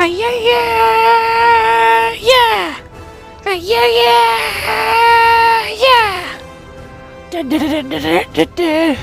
Yeah, yeah, yeah. Yeah, yeah, yeah.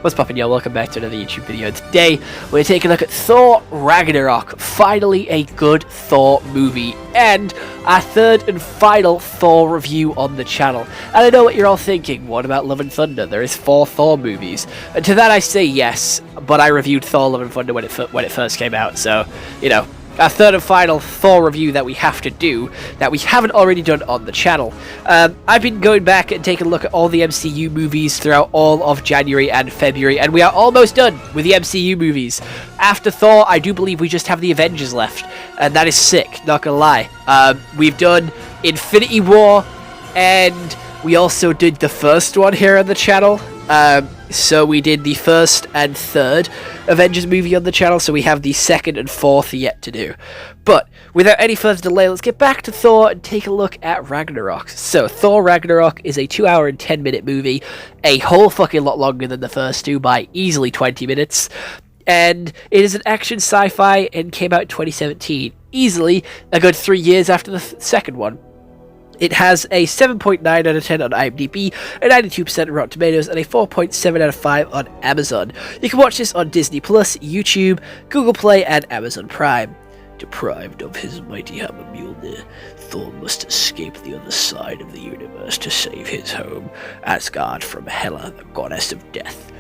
What's poppin', y'all? Welcome back to another YouTube video. Today, we're taking a look at Thor Ragnarok. Finally, a good Thor movie. And our third and final Thor review on the channel. And I know what you're all thinking. What about Love and Thunder? There is 4 Thor movies. And to that I say yes, but I reviewed Thor Love and Thunder when it first came out. So, you know, our third and final Thor review that we have to do, that we haven't already done on the channel. I've been going back and taking a look at all the MCU movies throughout all of January and February, and we are almost done with the MCU movies. After Thor, I do believe we just have the Avengers left, and that is sick, not gonna lie. We've done Infinity War, and we also did the first one here on the channel. So we did the first and third Avengers movie on the channel, so we have the second and fourth yet to do. But without any further delay, let's get back to Thor and take a look at Ragnarok. So Thor Ragnarok is a 2-hour and 10-minute movie, a whole fucking lot longer than the first two by easily 20 minutes. And it is an action sci-fi and came out in 2017, easily a good 3 years after the second one. It has a 7.9 out of 10 on IMDb, a 92% on Rotten Tomatoes, and a 4.7 out of 5 on Amazon. You can watch this on Disney+, YouTube, Google Play, and Amazon Prime. Deprived of his mighty hammer Mjolnir, Thor must escape the other side of the universe to save his home, Asgard, from Hela, the goddess of death.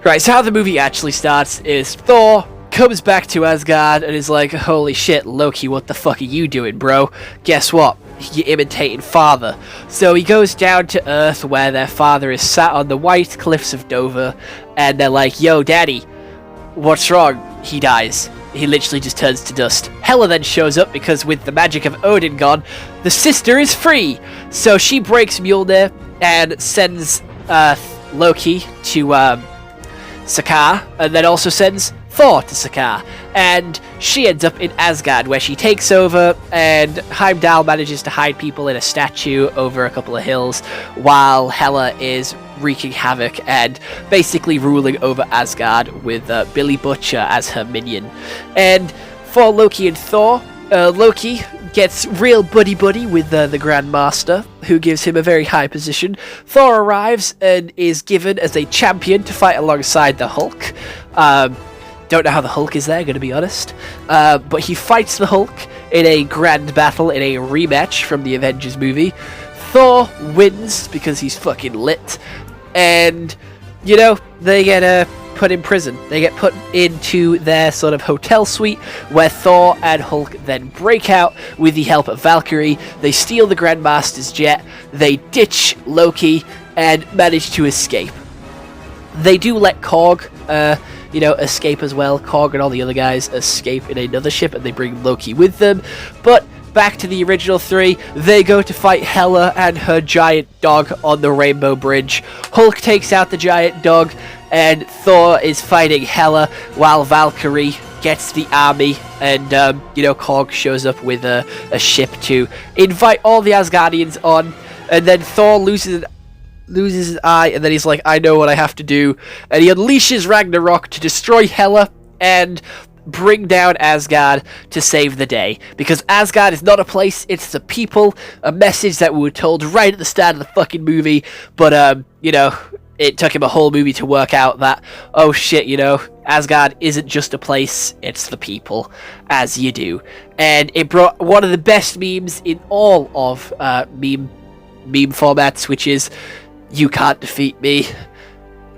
Right, so how the movie actually starts is Thor comes back to Asgard and is like, holy shit, Loki, what the fuck are you doing, bro? Guess what? You're imitating father. So he goes down to Earth where their father is sat on the white cliffs of Dover, and they're like, yo, daddy, what's wrong? He dies. He literally just turns to dust. Hela then shows up because with the magic of Odin gone, the sister is free. So she breaks Mjolnir and sends Loki to Sakaar, and then also sends Thor to Sakaar, and she ends up in Asgard where she takes over, and Heimdall manages to hide people in a statue over a couple of hills while Hela is wreaking havoc and basically ruling over Asgard with Billy Butcher as her minion. And for Loki and Thor, Loki gets real buddy-buddy with the Grand Master, who gives him a very high position. Thor arrives and is given as a champion to fight alongside the Hulk. Don't know how the Hulk is there, gonna be honest. But he fights the Hulk in a grand battle, in a rematch from the Avengers movie. Thor wins because he's fucking lit. And, you know, they get put in prison. They get put into their sort of hotel suite where Thor and Hulk then break out with the help of Valkyrie. They steal the Grandmaster's jet. They ditch Loki and manage to escape. They do let Korg, escape as well. Korg and all the other guys escape in another ship, and they bring Loki with them. But back to the original 3, they go to fight Hela and her giant dog on the Rainbow Bridge. Hulk takes out the giant dog, and Thor is fighting Hela while Valkyrie gets the army, and Korg shows up with a ship to invite all the Asgardians on, and then Thor loses his eye, and then he's like, I know what I have to do, and he unleashes Ragnarok to destroy Hela and bring down Asgard to save the day, because Asgard is not a place, it's the people, a message that we were told right at the start of the fucking movie, but it took him a whole movie to work out that, oh shit, Asgard isn't just a place, it's the people, as you do. And it brought one of the best memes in all of meme formats, which is, you can't defeat me.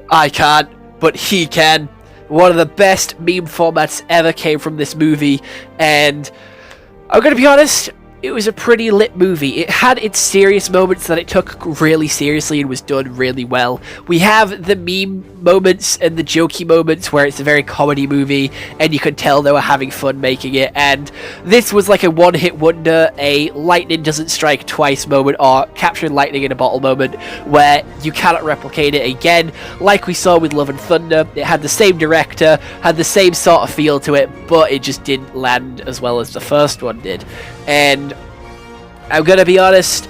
I can't, but he can. One of the best meme formats ever came from this movie, and I'm gonna be honest, it was a pretty lit movie. It had its serious moments that it took really seriously and was done really well. We have the meme moments and the jokey moments where it's a very comedy movie and you could tell they were having fun making it, and this was like a one-hit wonder, a lightning doesn't strike twice moment, or capturing lightning in a bottle moment where you cannot replicate it again. Like we saw with Love and Thunder, it had the same director, had the same sort of feel to it, but it just didn't land as well as the first one did. And I'm gonna be honest,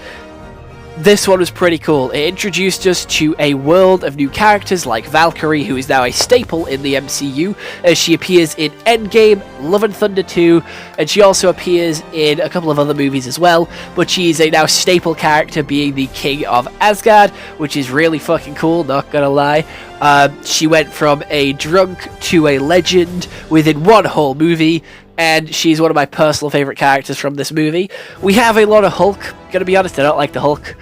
this one was pretty cool. It introduced us to a world of new characters like Valkyrie, who is now a staple in the MCU, as she appears in Endgame, Love and Thunder 2, and she also appears in a couple of other movies as well, but she's a now staple character, being the King of Asgard, which is really fucking cool, not gonna lie. She went from a drunk to a legend within one whole movie, and she's one of my personal favourite characters from this movie. We have a lot of Hulk. Gonna be honest, I don't like the Hulk.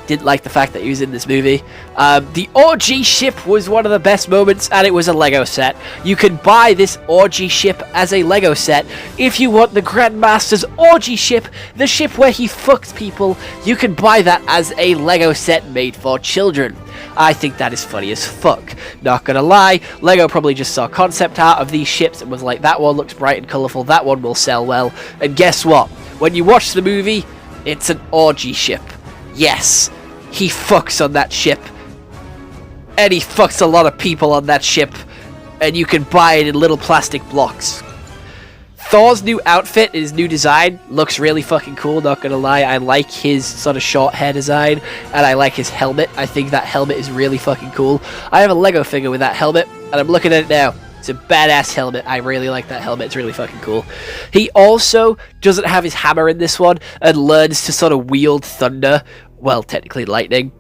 Didn't like the fact that he was in this movie. The orgy ship was one of the best moments, and it was a Lego set. You can buy this orgy ship as a Lego set. If you want the Grandmaster's orgy ship, the ship where he fucks people, you can buy that as a Lego set made for children. I think that is funny as fuck. Not gonna lie, Lego probably just saw concept art of these ships and was like, that one looks bright and colourful, that one will sell well. And guess what? When you watch the movie, it's an orgy ship. Yes, he fucks on that ship. And he fucks a lot of people on that ship. And you can buy it in little plastic blocks. Thor's new outfit, his new design, looks really fucking cool, not gonna lie. I like his sort of short hair design, and I like his helmet. I think that helmet is really fucking cool. I have a Lego figure with that helmet, and I'm looking at it now. It's a badass helmet. I really like that helmet. It's really fucking cool. He also doesn't have his hammer in this one, and learns to sort of wield thunder, well, technically lightning,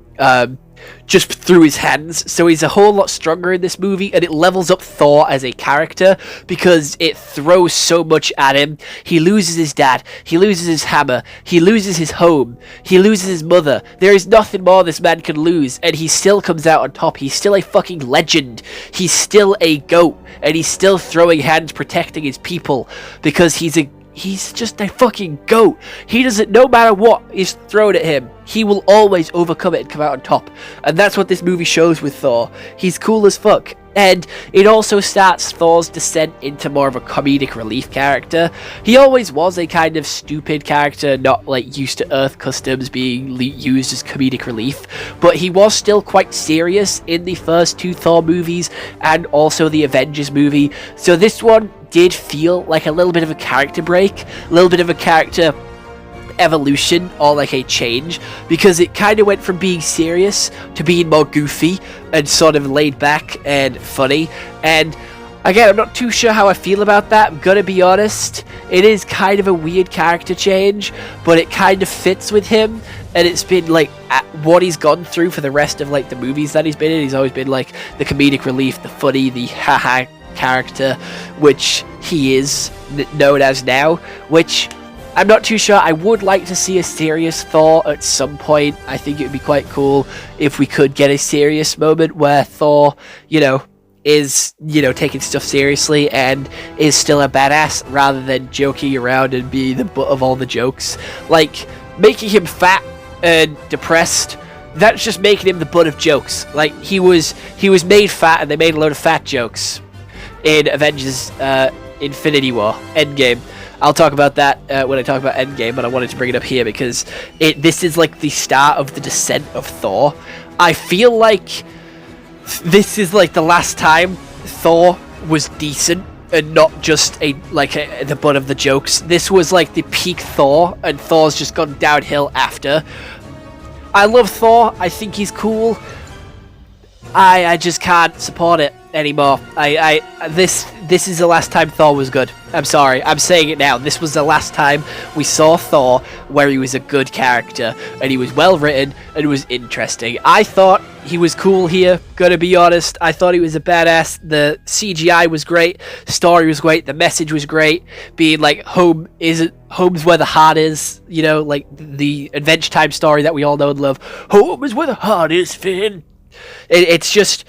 just through his hands. So he's a whole lot stronger in this movie, and it levels up Thor as a character because it throws so much at him. He loses his dad, he loses his hammer, he loses his home, he loses his mother. There is nothing more this man can lose, and he still comes out on top. He's still a fucking legend. He's still a goat, and he's still throwing hands protecting his people because he's just a fucking goat. He doesn't, no matter what is thrown at him, he will always overcome it and come out on top. And that's what this movie shows with Thor. He's cool as fuck. And it also starts Thor's descent into more of a comedic relief character. He always was a kind of stupid character, not like used to Earth customs being used as comedic relief, but he was still quite serious in the first two Thor movies and also the Avengers movie. So this one did feel like a little bit of a character break, a little bit of a character evolution, or like a change, because it kind of went from being serious to being more goofy and sort of laid back and funny. And again, I'm not too sure how I feel about that. I'm gonna be honest, it is kind of a weird character change, but it kind of fits with him, and it's been like what he's gone through for the rest of like the movies that he's been in. He's always been like the comedic relief, the funny, the haha character, which he is known as now, which I'm not too sure. I would like to see a serious Thor at some point. I think it would be quite cool if we could get a serious moment where Thor, is, taking stuff seriously and is still a badass rather than joking around and being the butt of all the jokes. Like, making him fat and depressed, that's just making him the butt of jokes. Like, he was made fat and they made a load of fat jokes in Avengers Infinity War, Endgame. I'll talk about that when I talk about Endgame, but I wanted to bring it up here because this is like the start of the descent of Thor. I feel like this is like the last time Thor was decent and not just the butt of the jokes. This was like the peak Thor, and Thor's just gone downhill after. I love Thor. I think he's cool. I just can't support it anymore. This is the last time Thor was good. I'm sorry, I'm saying it now. This was the last time we saw Thor where he was a good character and he was well written and was interesting. I thought he was cool here, gonna be honest. I thought he was a badass. The CGI was great, story was great, the message was great, being like home's where the heart is, like the Adventure Time story that we all know and love. Home is where the heart is, Finn. It's just,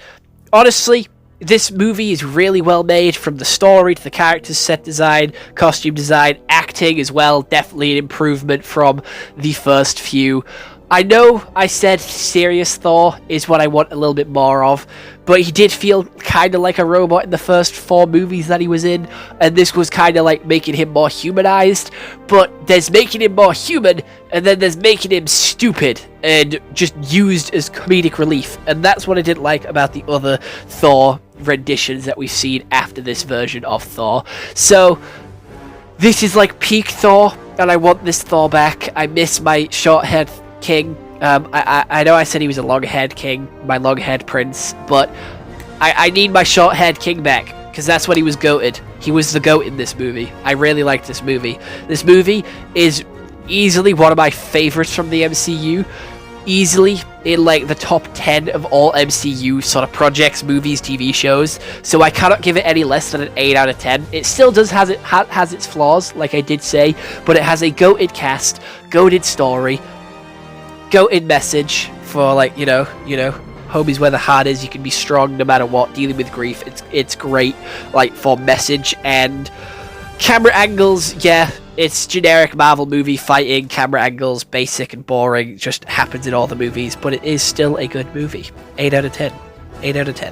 honestly, this movie is really well made, from the story to the characters, set design, costume design, acting as well. Definitely an improvement from the first few. I know I said serious Thor is what I want a little bit more of, but he did feel kind of like a robot in the first 4 movies that he was in, and this was kind of like making him more humanized. But there's making him more human, and then there's making him stupid and just used as comedic relief, and that's what I didn't like about the other Thor renditions that we've seen after this version of Thor. So this is like peak Thor, and I want this Thor back. I miss my short-haired king. I know I said he was a long-haired king, my long-haired prince, but I need my short-haired king back, because that's when he was goated. He was the goat in this movie. I really liked this movie. This movie is easily one of my favorites from the MCU. Easily in like the top 10 of all MCU sort of projects, movies, TV shows. So I cannot give it any less than an 8 out of 10. It still does has its flaws, like I did say, but it has a goated cast, goated story, goated message for like, you know, home is where the heart is. You can be strong no matter what, dealing with grief. It's great, like, for message and camera angles. Yeah, it's generic Marvel movie fighting, camera angles, basic and boring, just happens in all the movies, but it is still a good movie. 8 out of 10. 8 out of 10.